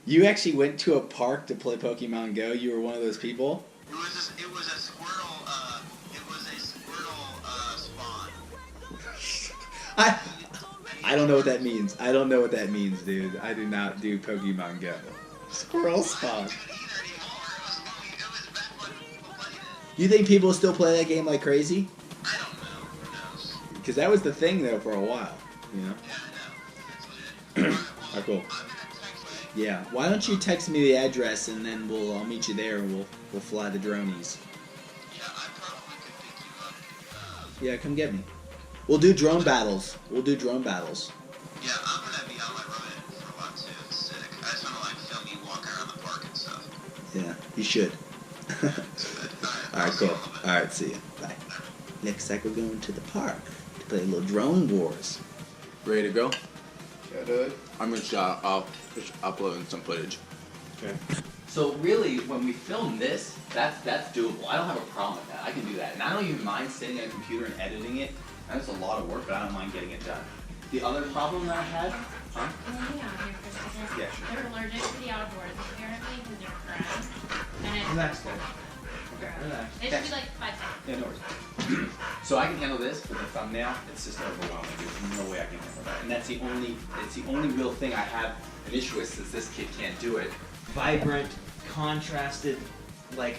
You actually went to a park to play Pokemon Go? You were one of those people? It was a Squirtle. It was a Squirtle spawn. I don't know what that means. I don't know what that means, dude. I do not do Pokemon Go. Squirrel spawn. You think people still play that game like crazy? I don't know. Who knows? Because that was the thing, though, for a while. You know? Yeah, I know. Alright, cool. Yeah. Why don't you text me the address and then I'll meet you there and we'll fly the dronies. Yeah, I probably could pick you up. Yeah, come get me. We'll do drone battles. Yeah, I'm gonna be on my road for a while too. It's sick. I just wanna like film you walk around the park and stuff. Yeah, you should. Alright, cool. Alright, see you. Bye. Next we're going to the park to play a little drone wars. Ready to go? Yeah, dude. I'm just uploading some footage. Okay. So really, when we film this, that's doable. I don't have a problem with that. I can do that. And I don't even mind sitting at a computer and editing it. That's a lot of work, but I don't mind getting it done. The other problem that I had, huh? Hang on here for a second. Yeah, sure. They're allergic to the outdoors, apparently, because they're friends. And it's, Relax, Dad. Okay, relax. it should be like 5 seconds. Yeah, no worries. So I can handle this, but the thumbnail, it's just overwhelming. There's no way I can handle that. And that's the only real thing I have an issue with, since this kid can't do it. Vibrant, contrasted, like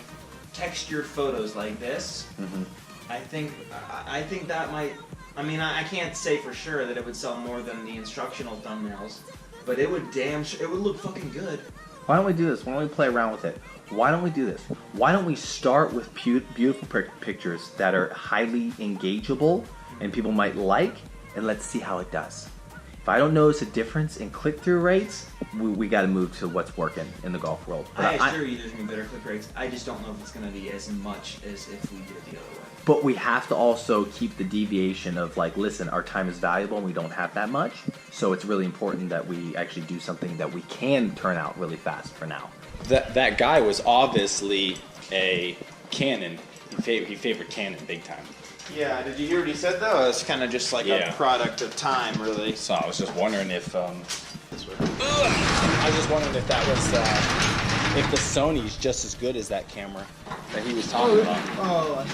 textured photos like this. Mm-hmm. I think that might. I mean, I can't say for sure that it would sell more than the instructional thumbnails, but it would it would look fucking good. Why don't we do this? Why don't we play around with it? Why don't we do this? Why don't we start with beautiful pictures that are highly engageable and people might like, and let's see how it does. If I don't notice a difference in click-through rates, we got to move to what's working in the golf world. But I assure you there's going to be better click rates. I just don't know if it's going to be as much as if we did it the other way. But we have to also keep the deviation of like, listen, our time is valuable and we don't have that much. So it's really important that we actually do something that we can turn out really fast for now. That guy was obviously a Canon. He favored Canon big time. Yeah, did you hear what he said though? It's kind of just like Yeah. a product of time, really. So I was just wondering if This way. I was just wondering if that was if the Sony's just as good as that camera that he was talking about. Oh,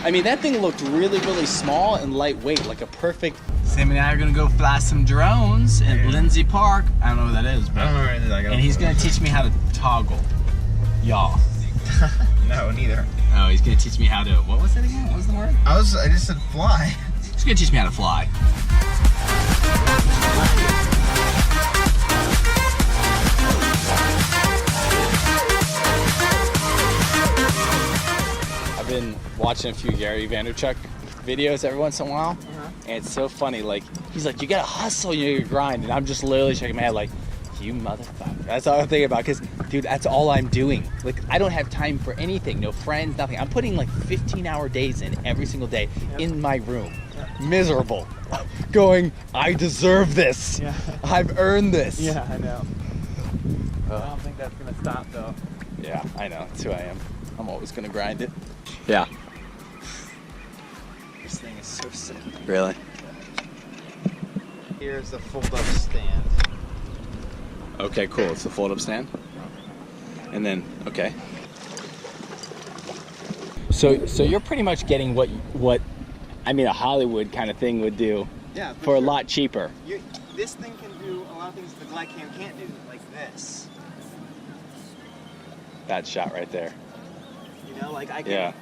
I mean, that thing looked really, really small and lightweight, like a perfect. Sam and I are gonna go fly some drones in Lindsay Park. I don't know what that is, but and he's gonna teach me how to toggle, y'all. no, neither. Oh, he's gonna teach me how to. What was that again? What was the word? I just said fly. He's gonna teach me how to fly. I've been watching a few Gary Vaynerchuk videos every once in a while, and it's so funny. Like he's like, "You gotta hustle, you gotta grind," and I'm just literally shaking my head like, "You motherfucker!" That's all I'm thinking about. Cause, dude, that's all I'm doing. Like, I don't have time for anything. No friends, nothing. I'm putting like 15-hour days in every single day in my room, miserable, going, "I deserve this. Yeah. I've earned this." Yeah, I know. I don't think that's gonna stop though. Yeah, I know. That's who I am. I'm always gonna grind it. Yeah. This thing is so sick. Really? Here's the fold-up stand. Okay, cool. It's the fold-up stand. And then, okay. So you're pretty much getting what I mean a Hollywood kind of thing would do Yeah. for a lot cheaper. This thing can do a lot of things the GlideCam can't do, like this. That shot right there. You know, like I can. Yeah.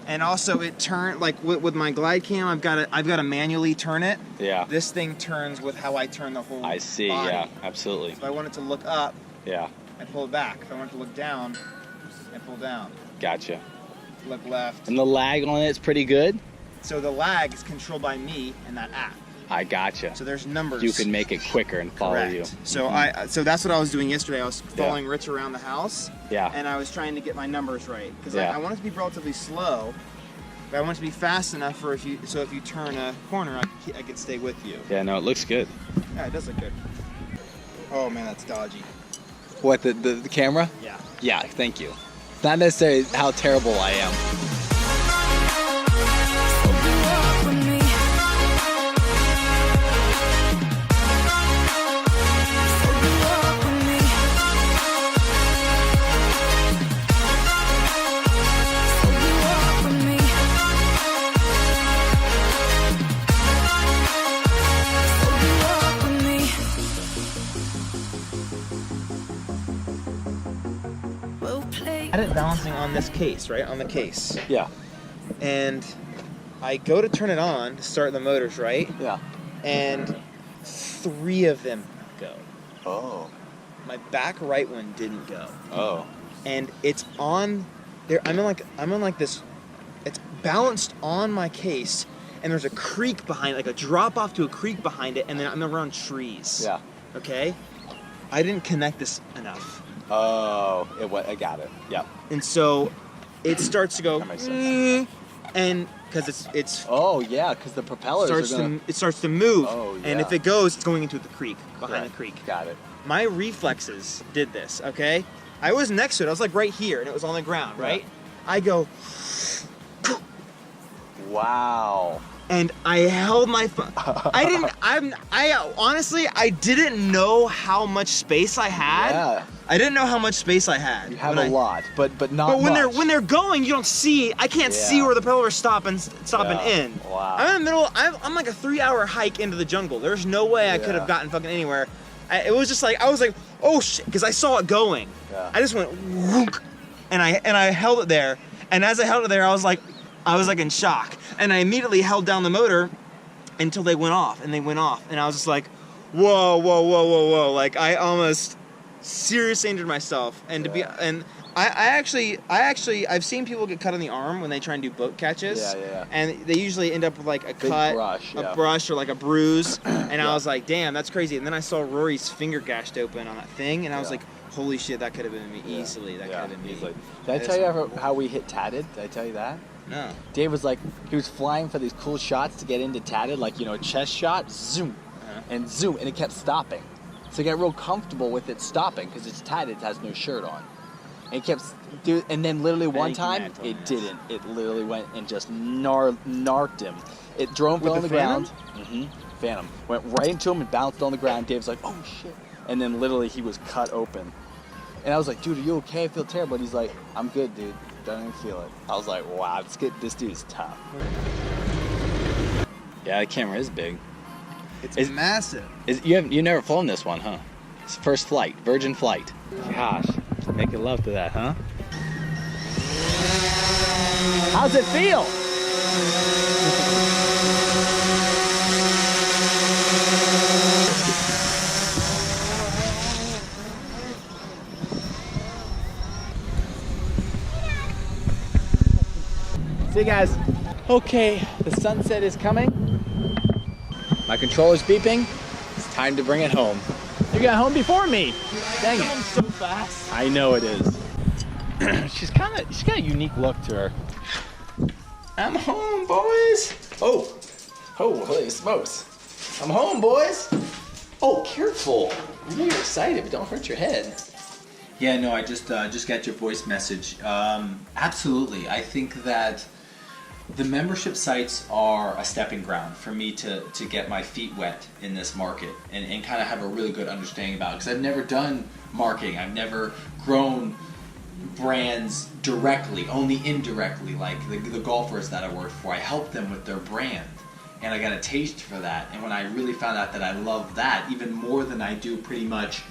And also, it turn like with my GlideCam, I've got to manually turn it. Yeah. This thing turns with how I turn the whole. I see. body. Yeah. Absolutely. If I want it to look up, Yeah. I pull it back. If I want it to look down, I pull down. Gotcha. Look left. And the lag on it's pretty good. So the lag is controlled by me and that app. I gotcha. So there's numbers. You can make it quicker and follow Correct. you. So so that's what I was doing yesterday. I was following Rich around the house. Yeah. And I was trying to get my numbers right because Yeah. I want it to be relatively slow, but I want it to be fast enough for if you turn a corner, I could stay with you. Yeah. No, it looks good. Yeah, it does look good. Oh man, that's dodgy. What the camera? Yeah. Yeah. Thank you. It's not necessarily how terrible I am. had it balancing on this case, right? On the case. Yeah. And I go to turn it on to start the motors, right? Yeah. And 3 of them go. Oh. My back right one didn't go. Oh. And it's on there. I'm in like this. It's balanced on my case, and there's a creek behind, like a drop off to a creek behind it, and then I'm around trees. Yeah. Okay. I didn't connect this enough, Oh. I got it. Yeah. and so it starts to go, That makes sense. and because it's Oh yeah, because the propellers it starts to move, Oh, and yeah. if it goes, it's going into the creek behind Correct. the creek. Got it. My reflexes did this. Okay. I was next to it. I was like right here, and it was on the ground. Yeah. Right. I go. Wow. And I held my phone. I honestly, I didn't know how much space I had. Yeah. I didn't know how much space I had. You have when a lot, but not But when much. they're going, you don't see. I can't see Yeah. where the propellers stopping Yeah. in. Wow. I'm in the middle. I'm like a 3-hour hike into the jungle. There's no way I could Yeah. have gotten fucking anywhere. It was just like I was like, oh shit, because I saw it going. Yeah. I just went, whook, and I held it there. And as I held it there, I was like in shock. And I immediately held down the motor until they went off, and they went off. And I was just like, whoa, whoa, whoa, whoa, whoa. Like I almost seriously injured myself. And I've seen people get cut on the arm when they try and do boat catches. Yeah. And they usually end up with like a cut, brush, yeah. a brush or like a bruise. And Yeah. I was like, damn, that's crazy. And then I saw Rory's finger gashed open on that thing, and I was Yeah. like, holy shit, that could have been me Yeah. easily. That Yeah, could have been me. easily. Did I tell you ever how we hit Tatted? Did I tell you that? No. Dave was like, he was flying for these cool shots to get into Tatted, like, a chest shot, zoom, and zoom, and it kept stopping. So he got real comfortable with it stopping, because it's Tatted, it has no shirt on. And it kept, and then literally one think you might time, have told me it this. didn't. It literally went and just narked him. It drone fell With on the the Phantom? ground. Phantom. Went right into him and bounced on the ground. Dave's like, oh shit. And then literally he was cut open. And I was like, dude, are you okay? I feel terrible. And he's like, I'm good, dude. Don't even feel it. I was like, wow, this dude is tough. Yeah, the camera is big. It's massive. You've never flown this one, huh? It's first flight, Virgin flight. Gosh, making love to that, huh? How's it feel? See you guys. Okay, the sunset is coming. My controller's beeping. It's time to bring it home. You got home before me. Dang it. So fast. I know it is. she's got a unique look to her. I'm home, boys. Oh, holy smokes. I'm home, boys. Oh, careful. I know you're excited, but don't hurt your head. Yeah, no, I just got your voice message. Absolutely. I think that the membership sites are a stepping ground for me to get my feet wet in this market and kind of have a really good understanding about it. Because I've never done marketing. I've never grown brands directly, only indirectly, like the golfers that I worked for. I helped them with their brand. And I got a taste for that. And when I really found out that I love that even more than I do pretty much,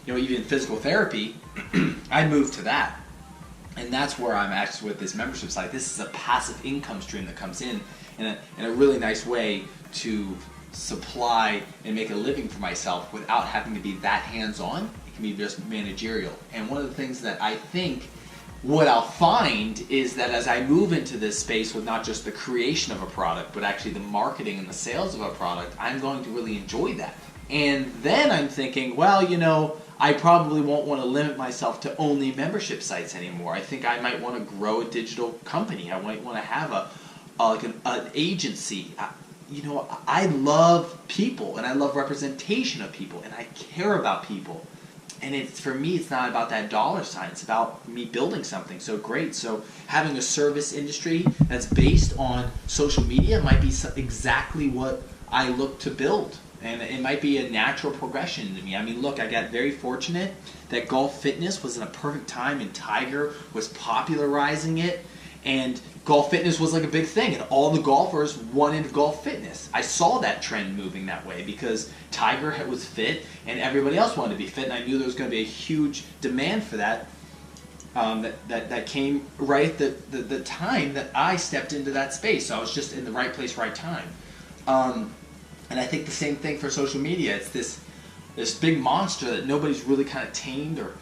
even physical therapy, I moved to that. And that's where I'm actually with this membership site. This is a passive income stream that comes in a really nice way to supply and make a living for myself without having to be that hands-on. It can be just managerial. And one of the things that I think what I'll find is that as I move into this space with not just the creation of a product, but actually the marketing and the sales of a product, I'm going to really enjoy that. And then I'm thinking, well, I probably won't want to limit myself to only membership sites anymore. I think I might want to grow a digital company. I might want to have an agency. I love people, and I love representation of people, and I care about people. And for me, it's not about that dollar sign. It's about me building something so great. So having a service industry that's based on social media might be exactly what I look to build. And it might be a natural progression to me. I mean, look, I got very fortunate that golf fitness was in a perfect time, and Tiger was popularizing it. And golf fitness was like a big thing, and all the golfers wanted golf fitness. I saw that trend moving that way because Tiger was fit, and everybody else wanted to be fit, and I knew there was going to be a huge demand for that that came right at the time that I stepped into that space. So I was just in the right place, right time. And I think the same thing for social media. It's this big monster that nobody's really kind of tamed or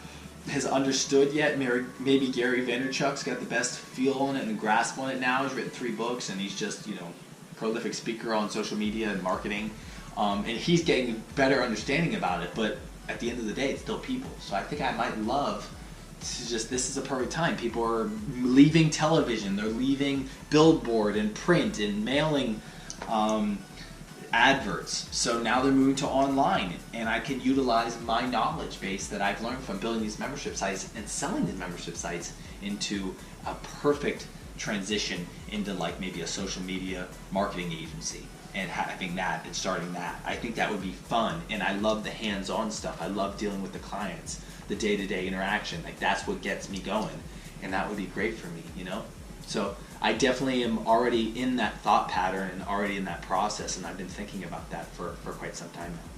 has understood yet. Maybe Gary Vaynerchuk's got the best feel on it and grasp on it now. He's written 3 books and he's just, prolific speaker on social media and marketing. And he's getting a better understanding about it. But at the end of the day, it's still people. So I think I might love this is a perfect time. People are leaving television. They're leaving billboard and print and mailing adverts. So now they're moving to online, and I can utilize my knowledge base that I've learned from building these membership sites and selling these membership sites into a perfect transition into like maybe a social media marketing agency and having that and starting that. I think that would be fun, and I love the hands-on stuff. I love dealing with the clients, the day-to-day interaction. Like that's what gets me going, and that would be great for me, So I definitely am already in that thought pattern and already in that process, and I've been thinking about that for quite some time now.